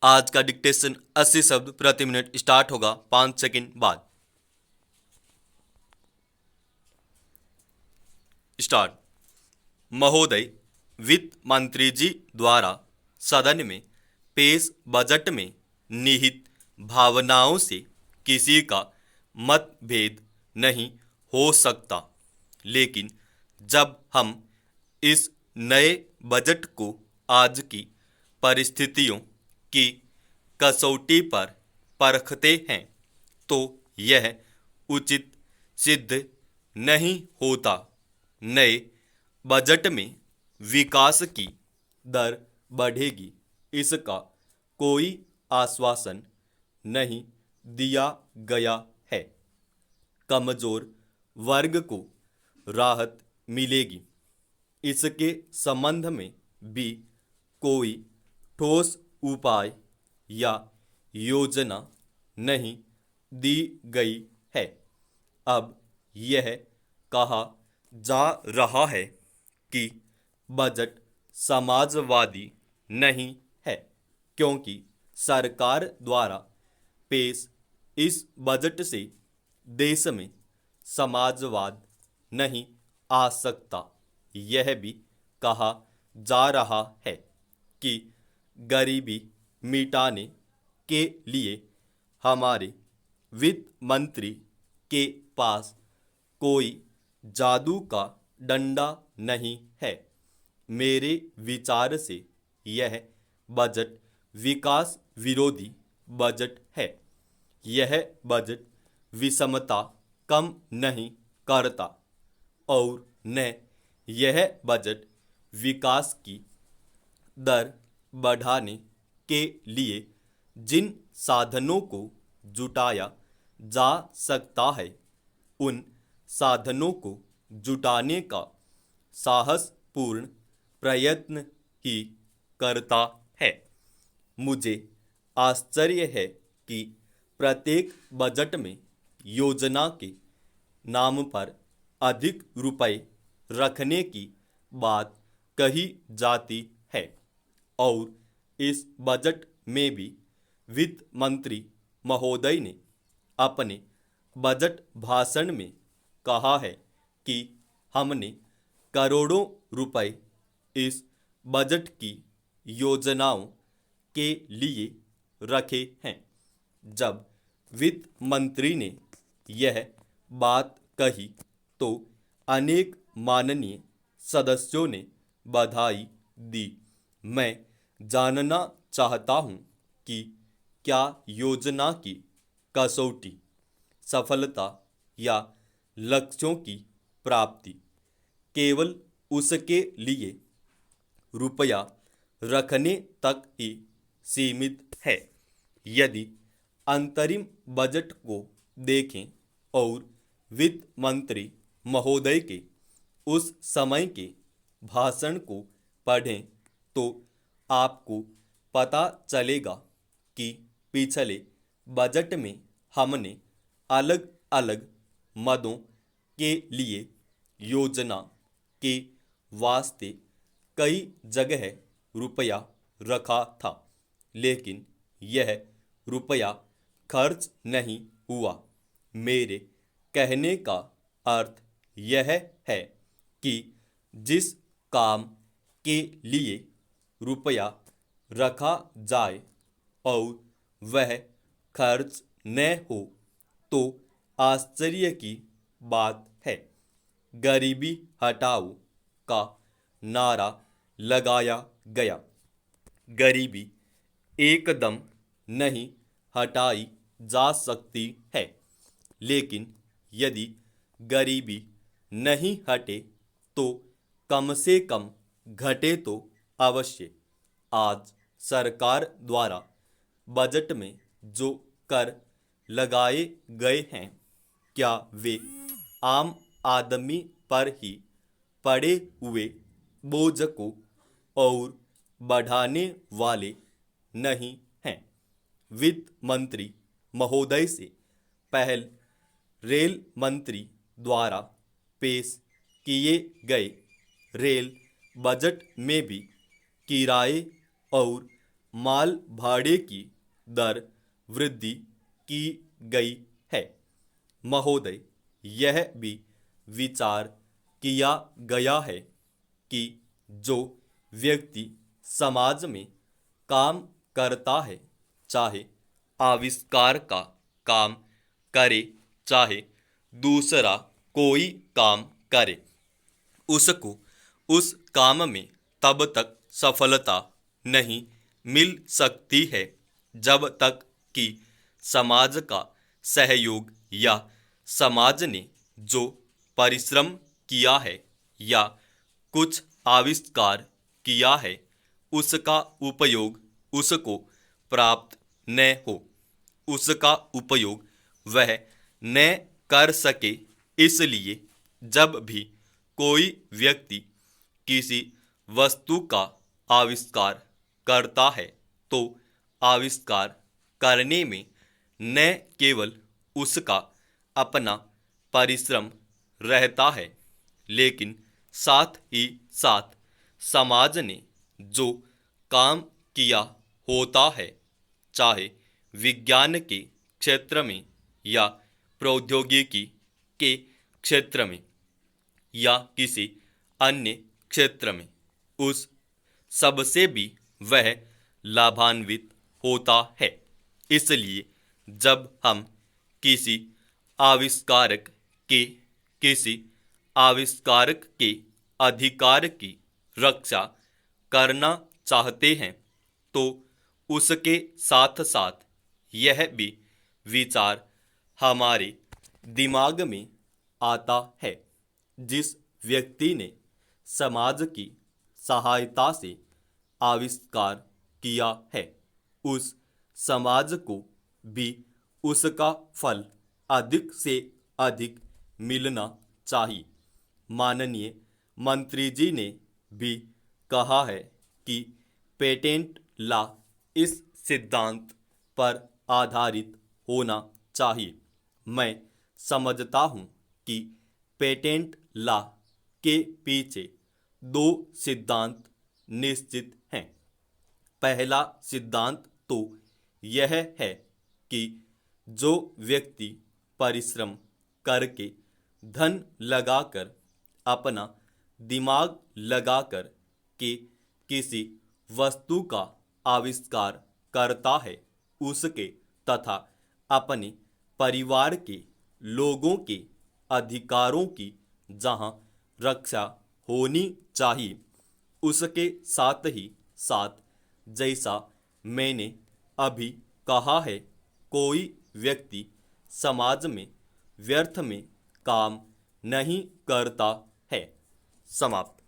आज का डिक्टेशन 80 शब्द प्रति मिनट स्टार्ट होगा 5 सेकंड बाद। स्टार्ट। महोदय, वित्त मंत्री जी द्वारा सदन में पेश बजट में निहित भावनाओं से किसी का मतभेद नहीं हो सकता, लेकिन जब हम इस नए बजट को आज की परिस्थितियों की कसौटी पर परखते हैं तो यह उचित सिद्ध नहीं होता। नए बजट में विकास की दर बढ़ेगी, इसका कोई आश्वासन नहीं दिया गया है। कमजोर वर्ग को राहत मिलेगी, इसके संबंध में भी कोई ठोस उपाय या योजना नहीं दी गई है। अब यह कहा जा रहा है कि बजट समाजवादी नहीं है, क्योंकि सरकार द्वारा पेश इस बजट से देश में समाजवाद नहीं आ सकता। यह भी कहा जा रहा है कि गरीबी मिटाने के लिए हमारे वित्त मंत्री के पास कोई जादू का डंडा नहीं है। मेरे विचार से यह बजट विकास विरोधी बजट है। यह बजट विषमता कम नहीं करता और न यह बजट विकास की दर बढ़ाने के लिए जिन साधनों को जुटाया जा सकता है उन साधनों को जुटाने का साहसपूर्ण प्रयत्न ही करता है। मुझे आश्चर्य है कि प्रत्येक बजट में योजना के नाम पर अधिक रुपए रखने की बात कही जाती है और इस बजट में भी वित्त मंत्री महोदय ने अपने बजट भाषण में कहा है कि हमने करोड़ों रुपए इस बजट की योजनाओं के लिए रखे हैं। जब वित्त मंत्री ने यह बात कही तो अनेक माननीय सदस्यों ने बधाई दी। मैं जानना चाहता हूं कि क्या योजना की कसौटी सफलता या लक्ष्यों की प्राप्ति केवल उसके लिए रुपया रखने तक ही सीमित है। यदि अंतरिम बजट को देखें और वित्त मंत्री महोदय के उस समय के भाषण को पढ़ें तो आपको पता चलेगा कि पिछले बजट में हमने अलग अलग मदों के लिए योजना के वास्ते कई जगह रुपया रखा था, लेकिन यह रुपया खर्च नहीं हुआ। मेरे कहने का अर्थ यह है कि जिस काम के लिए रुपया रखा जाए और वह खर्च न हो तो आश्चर्य की बात है। गरीबी हटाओ का नारा लगाया गया। गरीबी एकदम नहीं हटाई जा सकती है, लेकिन यदि गरीबी नहीं हटे तो कम से कम घटे तो अवश्य। आज सरकार द्वारा बजट में जो कर लगाए गए हैं, क्या वे आम आदमी पर ही पड़े हुए बोझ को और बढ़ाने वाले नहीं हैं। वित्त मंत्री महोदय से पहल रेल मंत्री द्वारा पेश किए गए रेल बजट में भी किराए और माल भाड़े की दर वृद्धि की गई है। महोदय, यह भी विचार किया गया है कि जो व्यक्ति समाज में काम करता है, चाहे आविष्कार का काम करे चाहे दूसरा कोई काम करे, उसको उस काम में तब तक सफलता नहीं मिल सकती है जब तक कि समाज का सहयोग या समाज ने जो परिश्रम किया है या कुछ आविष्कार किया है उसका उपयोग उसको प्राप्त न हो, उसका उपयोग वह न कर सके। इसलिए जब भी कोई व्यक्ति किसी वस्तु का आविष्कार करता है तो आविष्कार करने में न केवल उसका अपना परिश्रम रहता है, लेकिन साथ ही साथ समाज ने जो काम किया होता है, चाहे विज्ञान के क्षेत्र में या प्रौद्योगिकी के क्षेत्र में या किसी अन्य क्षेत्र में, उस सबसे भी वह लाभान्वित होता है। इसलिए जब हम किसी आविष्कारक के किसी आविष्कारक के अधिकार की रक्षा करना चाहते हैं तो उसके साथ साथ यह भी विचार हमारे दिमाग में आता है, जिस व्यक्ति ने समाज की सहायता से आविष्कार किया है उस समाज को भी उसका फल अधिक से अधिक मिलना चाहिए। माननीय मंत्री जी ने भी कहा है कि पेटेंट लॉ इस सिद्धांत पर आधारित होना चाहिए। मैं समझता हूँ कि पेटेंट लॉ के पीछे दो सिद्धांत निश्चित हैं। पहला सिद्धांत तो यह है कि जो व्यक्ति परिश्रम करके धन लगाकर अपना दिमाग लगाकर के किसी वस्तु का आविष्कार करता है उसके तथा अपने परिवार के लोगों के अधिकारों की जहां रक्षा होनी चाहिए, उसके साथ ही साथ जैसा मैंने अभी कहा है, कोई व्यक्ति समाज में व्यर्थ में काम नहीं करता है। समाप्त।